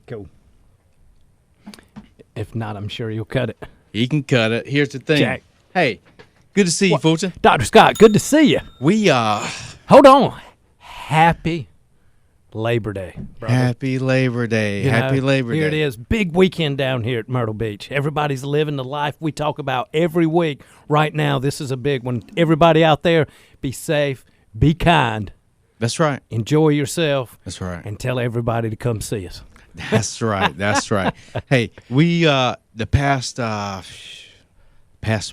Cool. If not, I'm sure you'll cut it. He can cut it. Here's the thing. Jack. Hey, good to see you, Fulton. Dr. Scott, good to see you. Hold on. Happy Labor Day, brother. Happy Labor Day. Happy Labor Day. Here it is. Big weekend down here at Myrtle Beach. Everybody's living the life we talk about every week. Right now, this is a big one. Everybody out there, be safe, be kind. That's right. Enjoy yourself. That's right. And tell everybody to come see us. That's right. That's right. Hey, we the past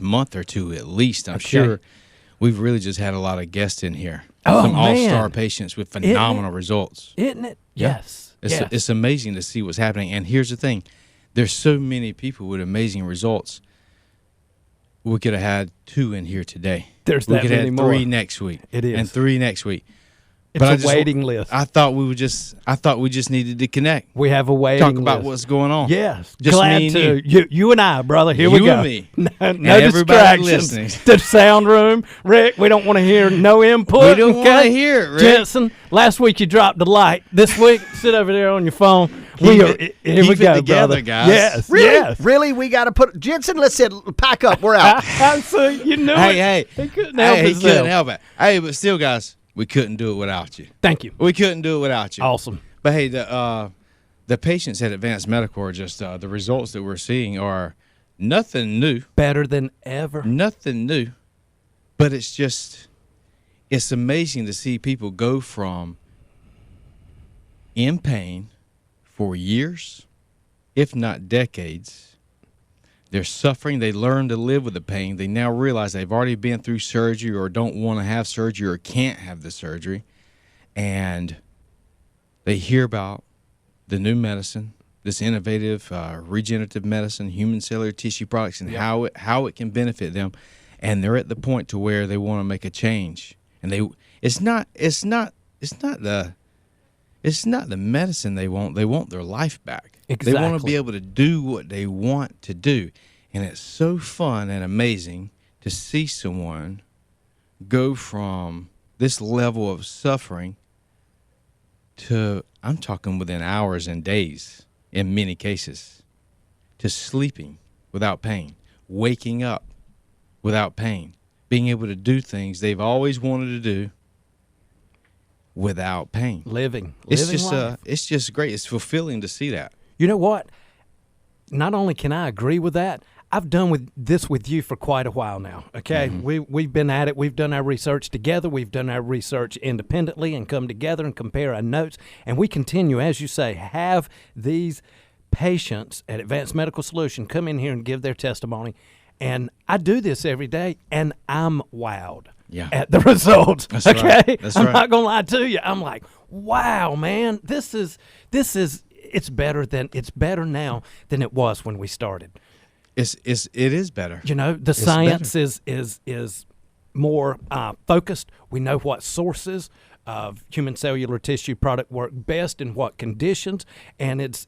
month or two at least, I'm sure we've really just had a lot of guests in here. Some all-star patients with phenomenal results. Isn't it? Yeah. Yes. It's amazing to see what's happening. And here's the thing. There's so many people with amazing results. We could have had 2 in here today. There's we that could many have more. 3 next week. It is. And 3 next week. It's a waiting list. I thought we just needed to connect. We have a waiting list. Talk about what's going on. Yes. Just glad me and to. You and I, brother. Here we go. You and me. No distractions. Listening. The sound room. Rick, we don't want to hear no input. We don't want to hear it, Rick. Jensen, last week you dropped the light. This week, sit over there on your phone. Here we go, together, brother. guys. Yes. Really? Yes. Really? We got to put Jensen. Let's pack up. We're out. So you knew it. Hey. He couldn't help He himself. couldn't help it. Hey, but still, guys, we couldn't do it without you. Thank you. We couldn't do it without you. Awesome. But hey, the patients at Advanced Medical are just the results that we're seeing are nothing new. Better than ever. Nothing new. But it's amazing to see people go from in pain for years, if not decades. They're suffering. They learn to live with the pain. They now realize they've already been through surgery or don't want to have surgery or can't have the surgery. And they hear about the new medicine, this innovative regenerative medicine, human cellular tissue products, and how it can benefit them. And they're at the point to where they want to make a change. And it's not the medicine they want. They want their life back. Exactly. They want to be able to do what they want to do. And it's so fun and amazing to see someone go from this level of suffering to, I'm talking within hours and days in many cases, to sleeping without pain, waking up without pain, being able to do things they've always wanted to do without pain. Living It's just life. it's just great. It's fulfilling to see that. You know what? Not only can I agree with that, I've done this with you for quite a while now, okay? Mm-hmm. We've been at it. We've done our research together. We've done our research independently and come together and compare our notes. And we continue, as you say, have these patients at Advanced Medical Solution come in here and give their testimony. And I do this every day, and I'm wowed at the results, That's okay? right. That's I'm right. not going to lie to you. I'm like, wow, man, it's better now than it was when we started. It is better. You know, the It's science better. is more focused. We know what sources of human cellular tissue product work best in what conditions, and it's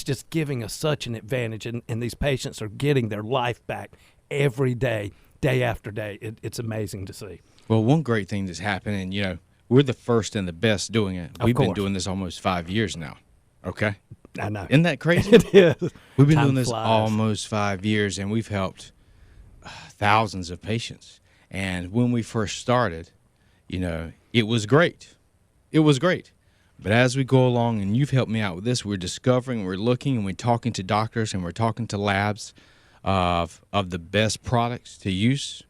just giving us such an advantage, and these patients are getting their life back every day, day after day. It's amazing to see. Well, one great thing that's happening, you know, we're the first and the best doing it. We've been doing this almost 5 years now. Okay? I know. Isn't that crazy? It is. We've been Time doing this flies. almost 5 years, and we've helped thousands of patients. And when we first started, you know, it was great. It was great. But as we go along, and you've helped me out with this, we're discovering, we're looking, and we're talking to doctors, and we're talking to labs of the best products to use,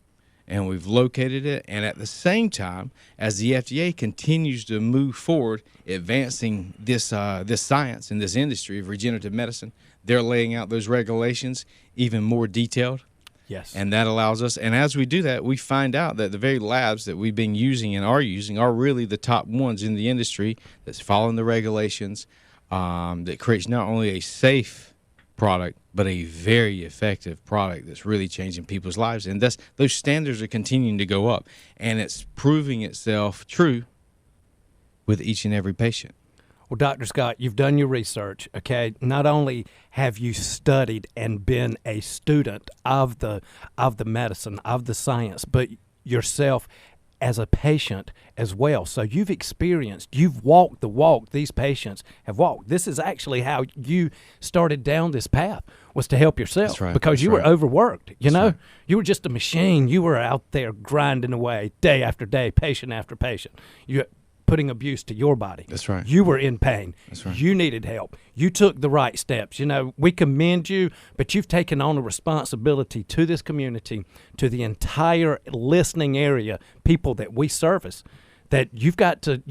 and we've located it. And at the same time, as the FDA continues to move forward, advancing this science in this industry of regenerative medicine, they're laying out those regulations even more detailed. Yes. And that allows us, and as we do that, we find out that the very labs that we've been using and are using are really the top ones in the industry that's following the regulations, that creates not only a safe product, but a very effective product that's really changing people's lives. And those standards are continuing to go up, and it's proving itself true with each and every patient. Well, Dr. Scott, you've done your research, okay? Not only have you studied and been a student of the medicine, of the science, but yourself as a patient as well. So you've walked the walk these patients have walked. This is actually how you started down this path, was to help yourself. That's right. Because That's you were right. overworked. You That's know, right. you were just a machine. You were out there grinding away day after day, patient after patient. You putting abuse to your body. That's right. You were in pain. That's right. You needed help. You took the right steps. You know, we commend you, but you've taken on a responsibility to this community, to the entire listening area, people that we service, that we've got to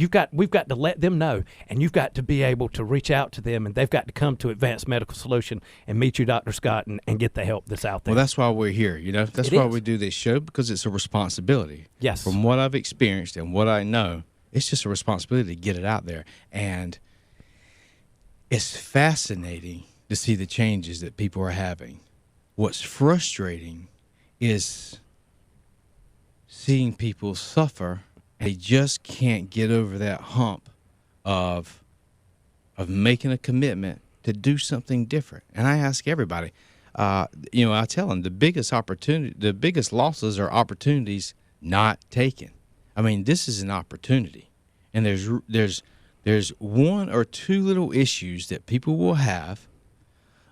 let them know, and you've got to be able to reach out to them, and they've got to come to Advanced Medical Solution and meet you, Dr. Scott, and get the help that's out there. Well, that's why we're here. You know, that's It why is. we do this show, because it's a responsibility. Yes. From what I've experienced and what I know, it's just a responsibility to get it out there. And it's fascinating to see the changes that people are having. What's frustrating is seeing people suffer. They just can't get over that hump of making a commitment to do something different. And I ask everybody, I tell them the biggest losses are opportunities not taken. I mean, this is an opportunity, and there's one or two little issues that people will have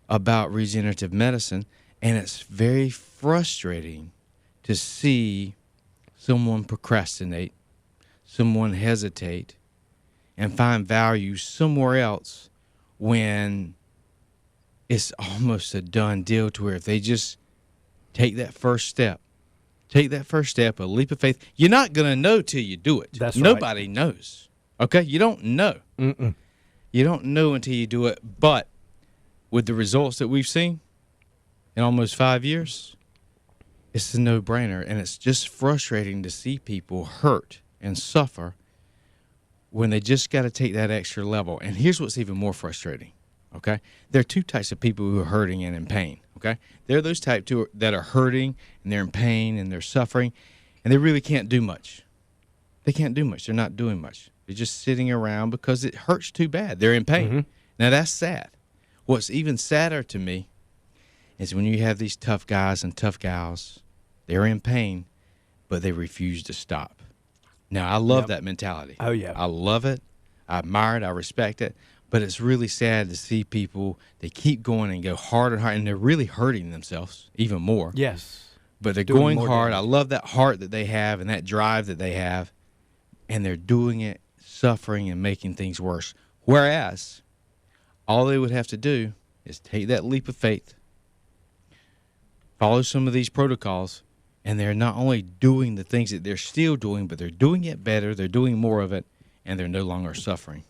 about regenerative medicine, and it's very frustrating to see someone procrastinate, someone hesitate, and find value somewhere else when it's almost a done deal, to where if they just take that first step, a leap of faith. You're not going to know till you do it. That's right. Nobody knows. Okay? You don't know. Mm-mm. You don't know until you do it. But with the results that we've seen in almost 5 years, it's a no-brainer. And it's just frustrating to see people hurt and suffer when they just got to take that extra level. And here's what's even more frustrating. Okay? There are two types of people who are hurting and in pain. Okay? There are those type two that are hurting and they're in pain and they're suffering, and they really can't do much. They can't do much. They're not doing much. They're just sitting around because it hurts too bad. They're in pain. Mm-hmm. Now, that's sad. What's even sadder to me is when you have these tough guys and tough gals, they're in pain, but they refuse to stop. Now, I love that mentality. Oh, yeah. I love it. I admire it. I respect it. But it's really sad to see people, they keep going and go hard and hard, and they're really hurting themselves even more. Yes. But they're Doing going more hard. damage. I love that heart that they have and that drive that they have, and they're doing it, suffering and making things worse. Whereas all they would have to do is take that leap of faith, follow some of these protocols, and they're not only doing the things that they're still doing, but they're doing it better, they're doing more of it, and they're no longer suffering.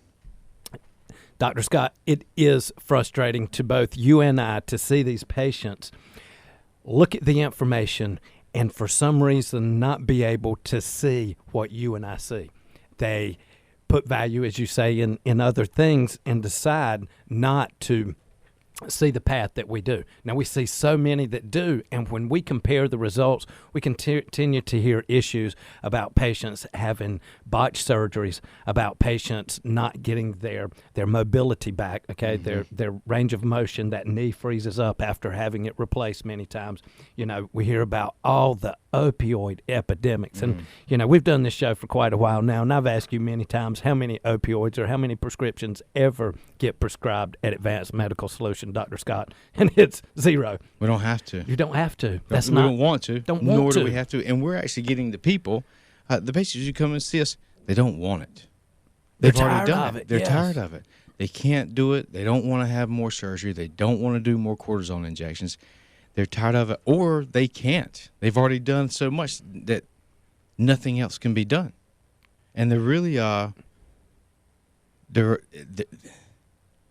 Dr. Scott, it is frustrating to both you and I to see these patients look at the information and for some reason not be able to see what you and I see. They put value, as you say, in other things and decide not to see the path that we do. Now, we see so many that do, and when we compare the results, we continue to hear issues about patients having botched surgeries, about patients not getting their mobility back, okay, their range of motion, that knee freezes up after having it replaced many times. You know, we hear about all the opioid epidemics, and, you know, we've done this show for quite a while now, and I've asked you many times how many opioids or how many prescriptions ever get prescribed at Advanced Medical Solution, Dr. Scott, and it's zero. We don't have to. You don't have to. We don't want to. Don't want nor to. do we have to. And we're actually getting the people, the patients who come and see us, they don't want it. They're They've already tired done of it, They're yes. tired of it. They can't do it. They don't want to have more surgery. They don't want to do more cortisone injections. They're tired of it, or they can't. They've already done so much that nothing else can be done. And they're really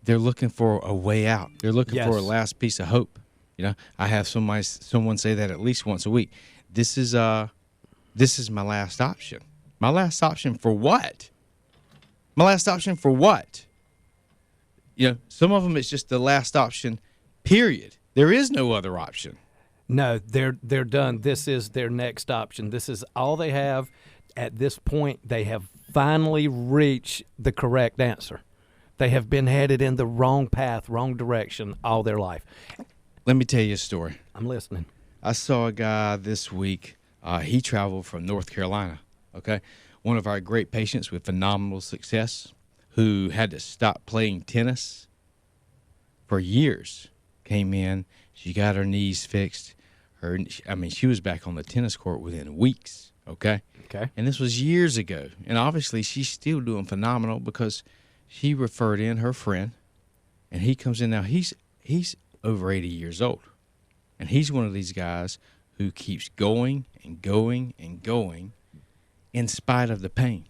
they're looking for a way out. They're looking for a Yes. last piece of hope. You know, I have someone say that at least once a week. This is my last option. My last option for what? My last option for what? You know, some of them it's just the last option, period. There is no other option. No, they're done. This is their next option. This is all they have at this point. They have finally reached the correct answer. They have been headed in the wrong path, wrong direction all their life. Let me tell you a story. I'm listening. I saw a guy this week. He traveled from North Carolina okay? One of our great patients with phenomenal success who had to stop playing tennis for years came in. She got her knees fixed. She was back on the tennis court within weeks, okay? Okay. And this was years ago. And obviously she's still doing phenomenal because she referred in her friend, and he comes in now. He's over 80 years old, and he's one of these guys who keeps going and going and going in spite of the pain,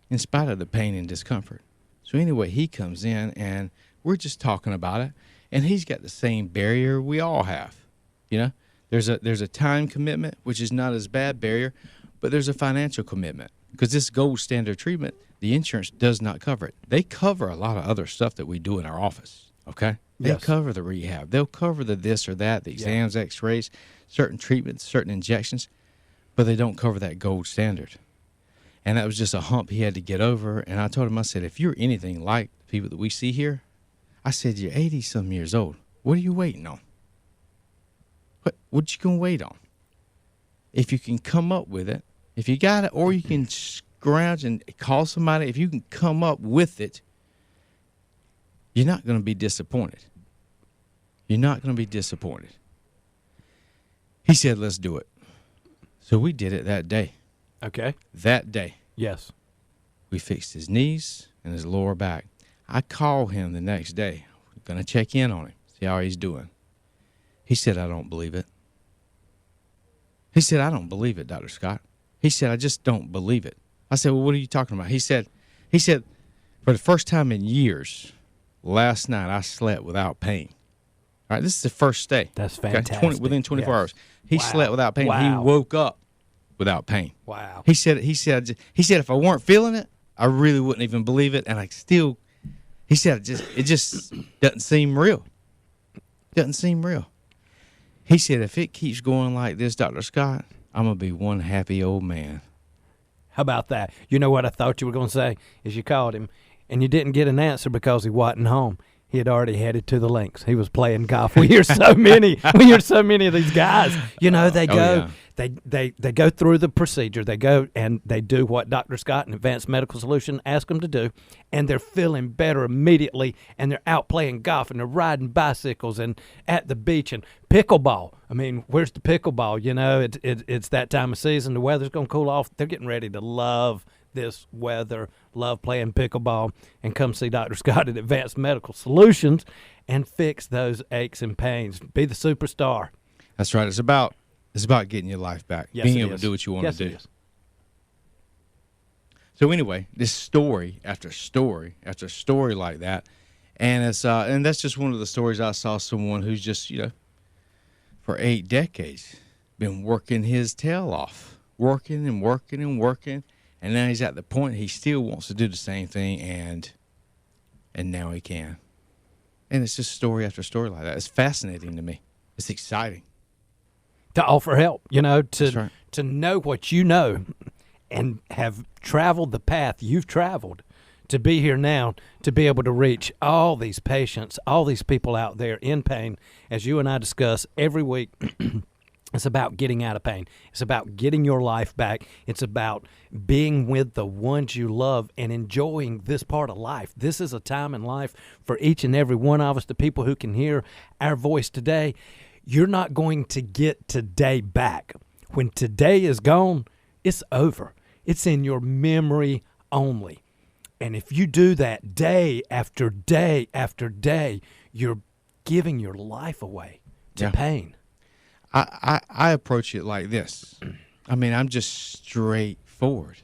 and discomfort. So anyway, he comes in, and we're just talking about it, and he's got the same barrier we all have. You know, there's a time commitment, which is not as bad barrier, but there's a financial commitment because this gold standard treatment, the insurance does not cover it. They cover a lot of other stuff that we do in our office, okay? They'll cover the rehab. They'll cover the this or that, the exams, x-rays, certain treatments, certain injections, but they don't cover that gold standard. And that was just a hump he had to get over. And I told him, I said, if you're anything like the people that we see here, I said, you're 80-some years old. What are you waiting on? What you going to wait on? If you can come up with it, if you got it, or you can scrounge and call somebody, if you can come up with it, you're not going to be disappointed. You're not going to be disappointed. He said, let's do it. So we did it that day. Okay. That day. Yes. We fixed his knees and his lower back. I called him the next day. We're going to check in on him, see how he's doing. He said, I don't believe it. He said, I don't believe it, Dr. Scott. He said, I just don't believe it. I said, well, what are you talking about? He said, for the first time in years, last night I slept without pain. All right, this is the first day. That's fantastic. Within 24 hours. He slept without pain. Wow. He woke up without pain. Wow. He said if I weren't feeling it, I really wouldn't even believe it. And he said it just doesn't seem real. Doesn't seem real. He said, if it keeps going like this, Dr. Scott, I'm going to be one happy old man. How about that? You know what I thought you were going to say is you called him, and you didn't get an answer because he wasn't home. He had already headed to the links. He was playing golf. We hear so many. We hear so many of these guys. You know, they go, they go through the procedure. They go and they do what Dr. Scott and Advanced Medical Solution ask them to do, and they're feeling better immediately. And they're out playing golf, and they're riding bicycles and at the beach and pickleball. I mean, where's the pickleball? You know, it's that time of season. The weather's going to cool off. They're getting ready to love this weather, love playing pickleball, and come see Dr. Scott at Advanced Medical Solutions and fix those aches and pains. Be the superstar. That's right. It's about getting your life back, being able to do what you want to do. So anyway, this story after story after story like that, and it's and that's just one of the stories. I saw someone who's just, you know, for 8 decades been working his tail off, working and working and working. And now he's at the point he still wants to do the same thing, and now he can. And it's just story after story like that. It's fascinating to me. It's exciting. To offer help, you know, That's right. to know what you know and have traveled the path you've traveled to be here now, to be able to reach all these patients, all these people out there in pain, as you and I discuss every week. It's about getting out of pain. It's about getting your life back. It's about being with the ones you love and enjoying this part of life. This is a time in life for each and every one of us, the people who can hear our voice today. You're not going to get today back. When today is gone, it's over. It's in your memory only. And if you do that day after day after day, you're giving your life away to pain. I approach it like this. I mean, I'm just straightforward.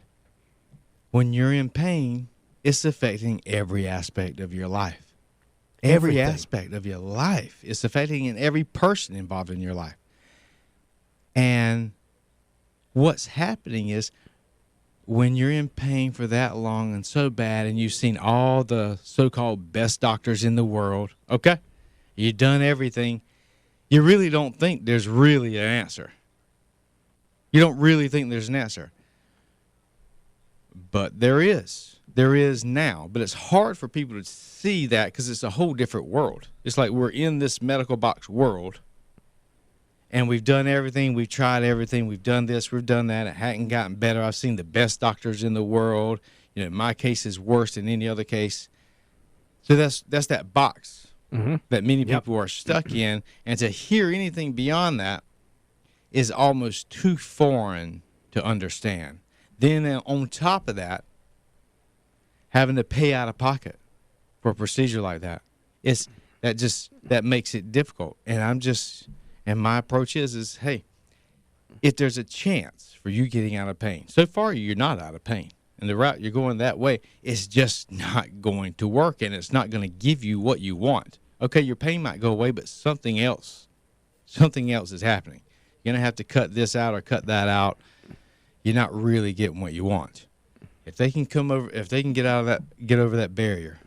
When you're in pain, it's affecting every aspect of your life. Every aspect of your life. It's affecting every person involved in your life. And what's happening is when you're in pain for that long and so bad, and you've seen all the so-called best doctors in the world, okay? You've done everything. You really don't think there's really an answer. You don't really think there's an answer. But there is. There is now. But it's hard for people to see that because it's a whole different world. It's like we're in this medical box world, And we've done everything. We've tried everything. We've done this. We've done that. It hadn't gotten better. I've seen the best doctors in the world. You know, my case is worse than any other case. So that's that box that many people are stuck in. And to hear anything beyond that is almost too foreign to understand. Then on top of that, having to pay out of pocket for a procedure like that, that makes it difficult. And my approach is, hey, if there's a chance for you getting out of pain, so far you're not out of pain, and the route you're going that way is just not going to work, and it's not going to give you what you want. Okay, your pain might go away, but something else is happening. You're going to have to cut this out or cut that out. You're not really getting what you want. If they can get over that barrier,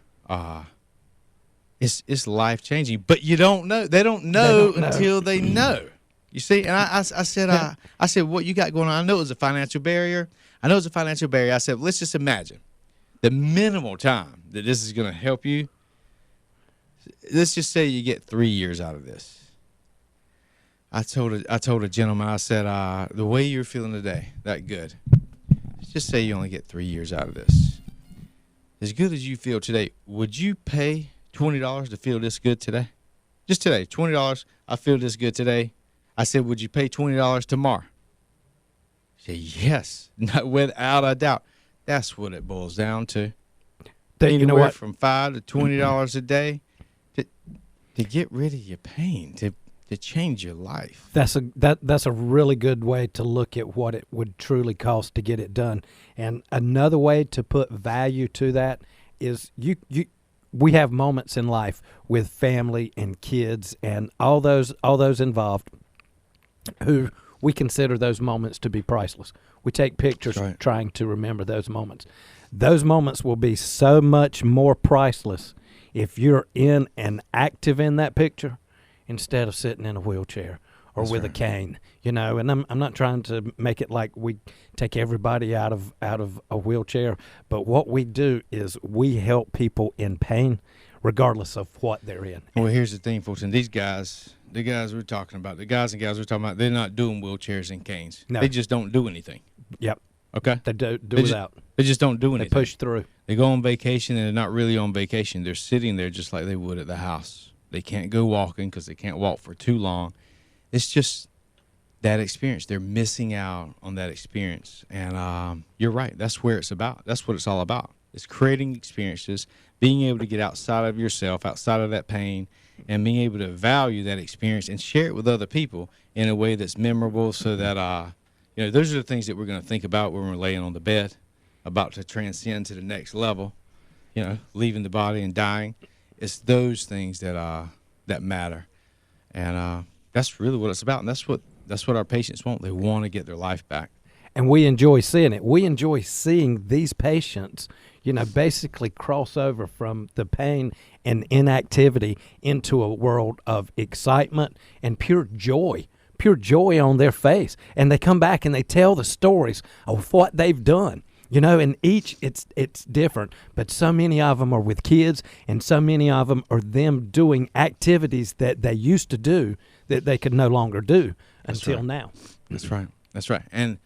it's life changing. But you don't know. They don't know until they know. You see, and I said, what you got going on? I know it was a financial barrier. I said, let's just imagine the minimal time that this is going to help you. Let's just say you get 3 years out of this. I told a gentleman, I said, the way you're feeling today, that good. Let's just say you only get 3 years out of this. As good as you feel today, would you pay $20 to feel this good today? Just today, $20, I feel this good today. I said, would you pay $20 tomorrow? He said, yes, not without a doubt. That's what it boils down to. Anywhere from $5 to $20 a day to get rid of your pain, to change your life. That's a really good way to look at what it would truly cost to get it done. And another way to put value to that is we have moments in life with family and kids and all those involved who we consider those moments to be priceless. We take pictures trying to remember those moments. Those moments will be so much more priceless if you're in and active in that picture instead of sitting in a wheelchair or with a cane, And I'm not trying to make it like we take everybody out of a wheelchair, but what we do is we help people in pain regardless of what they're in. Well, here's the thing, folks, and the guys and gals we're talking about, they're not doing wheelchairs and canes. No. They just don't do anything. Yep. Okay? They do without. They just don't do anything. They push through. They go on vacation, and they're not really on vacation. They're sitting there just like they would at the house. They can't go walking because they can't walk for too long. It's just that experience. They're missing out on that experience. And you're right. That's where it's about. That's what it's all about. It's creating experiences, being able to get outside of yourself, outside of that pain, and being able to value that experience and share it with other people in a way that's memorable so that, those are the things that we're going to think about when we're laying on the bed, about to transcend to the next level, leaving the body and dying. It's those things that matter. And that's really what it's about. And that's what our patients want. They want to get their life back. And we enjoy seeing it. We enjoy seeing these patients, basically cross over from the pain and inactivity into a world of excitement and pure joy on their face. And they come back and they tell the stories of what they've done. And each, it's different, but so many of them are with kids, and so many of them are them doing activities that they used to do that they could no longer do until now. That's right. And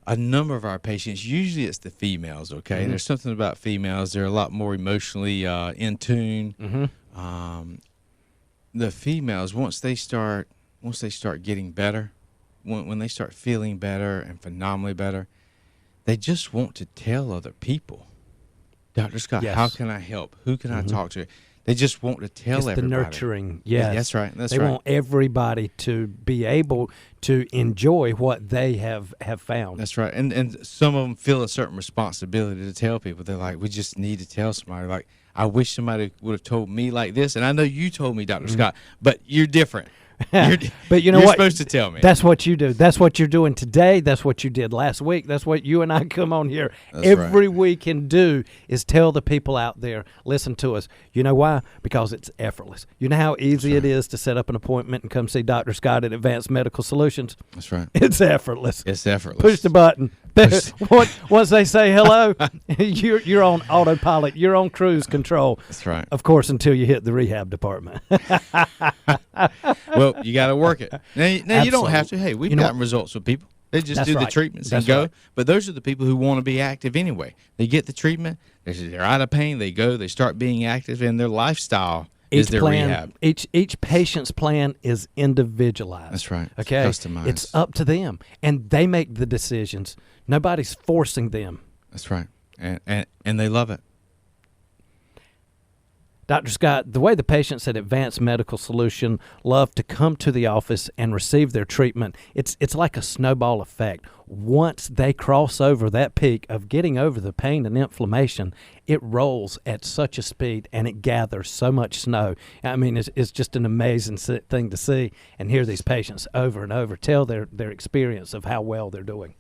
a number of our patients, usually it's the females, okay? Mm-hmm. There's something about females. They're a lot more emotionally in tune. Mm-hmm. The females, once they start getting better, when they start feeling better and phenomenally better, they just want to tell other people, Dr. Scott, how can I help? Who can I talk to? They just want to tell everybody. It's the nurturing, yes. That's right. They want everybody to be able to enjoy what they have found. That's right. And some of them feel a certain responsibility to tell people. They're like, we just need to tell somebody. Like, I wish somebody would have told me like this. And I know you told me, Dr. Scott, but you're different. But you're supposed to tell me. That's what you do. That's what you're doing today. That's what you did last week. That's what you and I come on here every week and do is tell the people out there, listen to us. You know why? Because it's effortless. You know how easy it is to set up an appointment and come see Dr. Scott at Advanced Medical Solutions? That's right. It's effortless. It's effortless. Push the button. Once they say hello, you're on autopilot. You're on cruise control. That's right. Of course, until you hit the rehab department. Well, you got to work it. Now you don't have to. Hey, we've You know gotten what? results with people. They just That's do the right. treatments That's and go. right. But those are the people who want to be active anyway. They get the treatment. They're out of pain. They go. They start being active, and their lifestyle is their rehab. Each patient's plan is individualized. That's right. Okay, Customized. It's up to them, and they make the decisions. Nobody's forcing them. That's right. And they love it. Dr. Scott, the way the patients at Advanced Medical Solution love to come to the office and receive their treatment, it's like a snowball effect. Once they cross over that peak of getting over the pain and inflammation, it rolls at such a speed and it gathers so much snow. I mean, it's just an amazing thing to see and hear these patients over and over tell their experience of how well they're doing.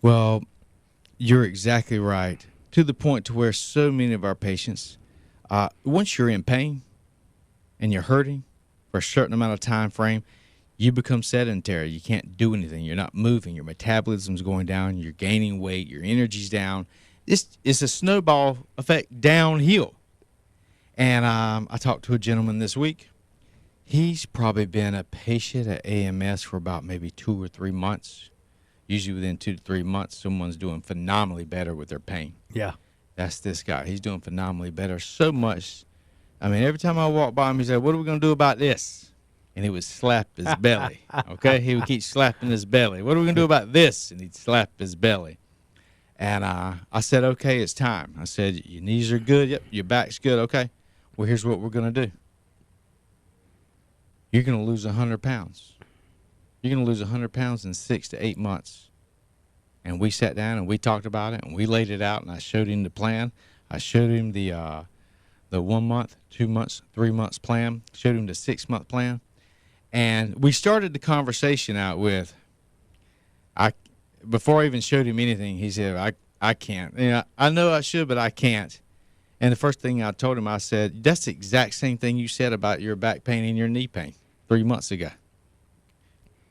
Well, you're exactly right. To the point to where so many of our patients, once you're in pain and you're hurting for a certain amount of time frame, you become sedentary. You can't do anything. You're not moving. Your metabolism's going down. You're gaining weight. Your energy's down. It's a snowball effect downhill. And I talked to a gentleman this week. He's probably been a patient at AMS for about maybe 2 or 3 months. Usually within 2 to 3 months, someone's doing phenomenally better with their pain. Yeah. That's this guy. He's doing phenomenally better. So much. I mean, every time I walk by him, he said, "What are we going to do about this?" And he would slap his belly. Okay? He would keep slapping his belly. "What are we going to do about this?" And he'd slap his belly. And I said, "Okay, it's time." I said, "Your knees are good. Yep, your back's good. Okay. Well, here's what we're going to do. You're going to lose 100 pounds. You're going to lose 100 pounds in 6 to 8 months." And we sat down and we talked about it and we laid it out and I showed him the plan. I showed him the 1 month, 2 months, 3 months plan. Showed him the 6 month plan. And we started the conversation out with, before I even showed him anything, he said, I can't. You know, I know I should, but I can't. And the first thing I told him, I said, "That's the exact same thing you said about your back pain and your knee pain 3 months ago.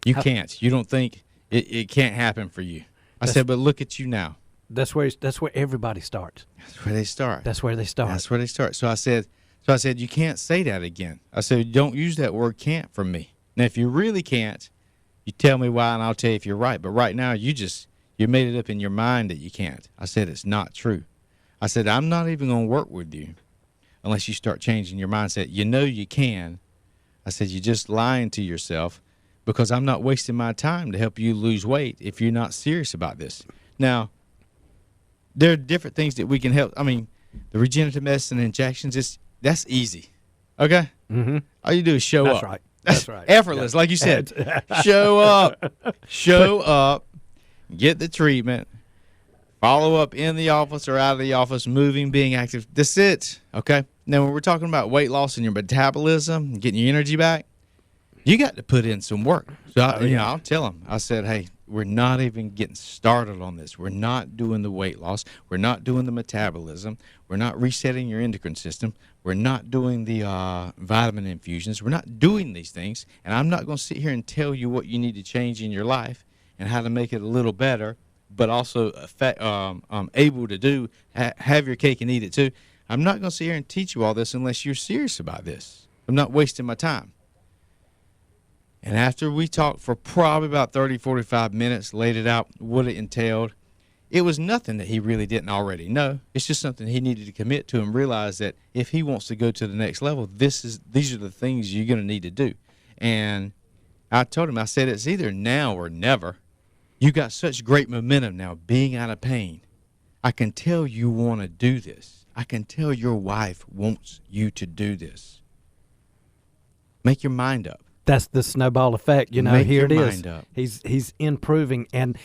You can't. You don't think it can't happen for you." I said, "But look at you now." That's where everybody starts. That's where they start. That's where they start. That's where they start. So I said, "You can't say that again." I said, "Don't use that word 'can't' from me. Now, if you really can't, you tell me why, and I'll tell you if you're right. But right now, you made it up in your mind that you can't." I said, "It's not true." I said, "I'm not even going to work with you unless you start changing your mindset. You know you can." I said, "You're just lying to yourself because I'm not wasting my time to help you lose weight if you're not serious about this." Now, there are different things that we can help. I mean, the regenerative medicine injections, that's easy. Okay? Mm-hmm. All you do is show That's up. right. That's right. Effortless, like you said. Show up, get the treatment, follow up in the office or out of the office, moving, being active. That's it. Okay? Now, when we're talking about weight loss and your metabolism, getting your energy back, you got to put in some work. So, I'll tell them. I said, "Hey, we're not even getting started on this. We're not doing the weight loss. We're not doing the metabolism. We're not resetting your endocrine system. We're not doing the vitamin infusions. We're not doing these things. And I'm not going to sit here and tell you what you need to change in your life and how to make it a little better, but also able to do, have your cake and eat it too. I'm not going to sit here and teach you all this unless you're serious about this. I'm not wasting my time." And after we talked for probably about 30, 45 minutes, laid it out, what it entailed, it was nothing that he really didn't already know. It's just something he needed to commit to and realize that if he wants to go to the next level, these are the things you're going to need to do. And I told him, I said, "It's either now or never. You got such great momentum now being out of pain. I can tell you want to do this. I can tell your wife wants you to do this. Make your mind up." That's the snowball effect, you know. Make here your it is. mind up. He's improving, and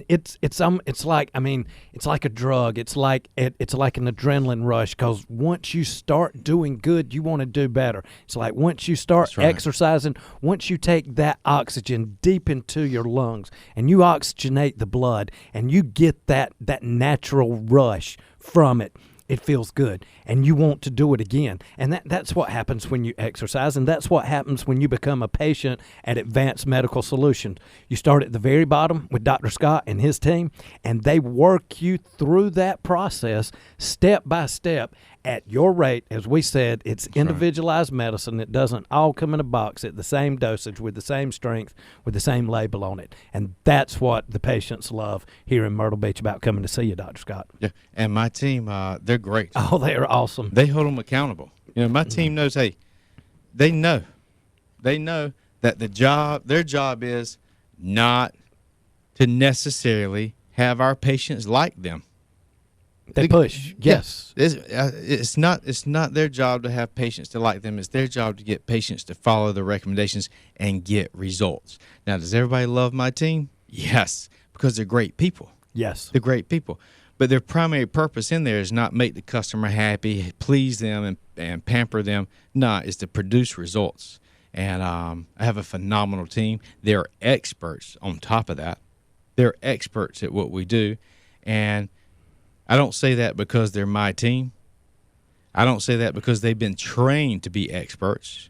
it's like, I mean, it's like a drug. It's like an adrenaline rush, because once you start doing good, you want to do better. It's like once you start exercising, once you take that oxygen deep into your lungs and you oxygenate the blood and you get that natural rush from it, it feels good, and you want to do it again. And that's what happens when you exercise, and that's what happens when you become a patient at Advanced Medical Solutions. You start at the very bottom with Dr. Scott and his team, and they work you through that process step by step at your rate. As we said, it's individualized medicine. It doesn't all come in a box at the same dosage with the same strength with the same label on it. And that's what the patients love here in Myrtle Beach about coming to see you, Dr. Scott. Yeah, and my team, they're great. Oh, they are awesome. They hold them accountable. My team knows, hey, they know that their job is not to necessarily have our patients like them. They push. Yes. It's not their job to have patients to like them. It's their job to get patients to follow the recommendations and get results. Now, does everybody love my team? Yes, because they're great people. Yes. They're great people. But their primary purpose in there is not make the customer happy, please them, and pamper them. No, it's to produce results. And I have a phenomenal team. They're experts on top of that. They're experts at what we do. And I don't say that because they're my team. I don't say that because they've been trained to be experts.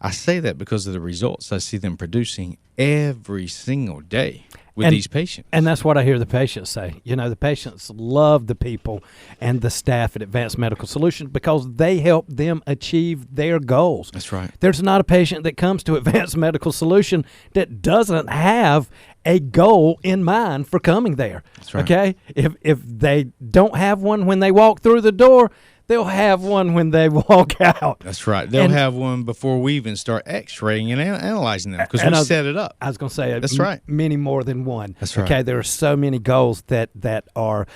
I say that because of the results I see them producing every single day with these patients. And that's what I hear the patients say. The patients love the people and the staff at Advanced Medical Solutions because they help them achieve their goals. That's right. There's not a patient that comes to Advanced Medical Solution that doesn't have a goal in mind for coming there. That's right. Okay? If they don't have one when they walk through the door, they'll have one when they walk out. That's right. They'll have one before we even start x-raying and analyzing them because we set it up. I was going to say that's right. Many more than one. That's right. Okay, there are so many goals that are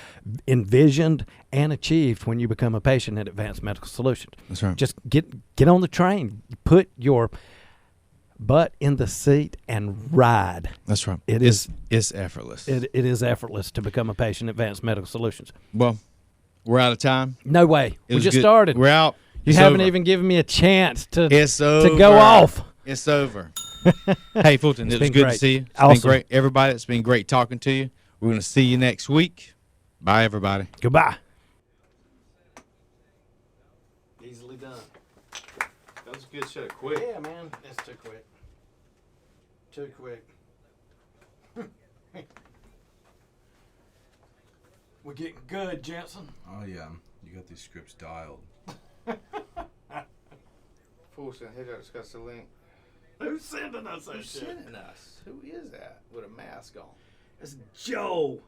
envisioned and achieved when you become a patient at Advanced Medical Solutions. That's right. Just get on the train. Put your butt in the seat and ride. That's right. It's effortless. It is effortless to become a patient at Advanced Medical Solutions. Well, we're out of time. No way. We just good. started. We're out. You haven't even given me a chance to over. go off. It's over. Hey, Fulton, it was good to see you. It's awesome. been great. Everybody, it's been great talking to you. We're going to see you next week. Bye, everybody. Goodbye. Easily done. That was a good shot. Quick. Yeah, man. It's too quick. Too quick. We're getting good, Jensen. Oh, yeah. You got these scripts dialed. Fulton, hey, discuss the link. Who's sending us that Who's shit? sending us? Who is that with a mask on? It's Joe.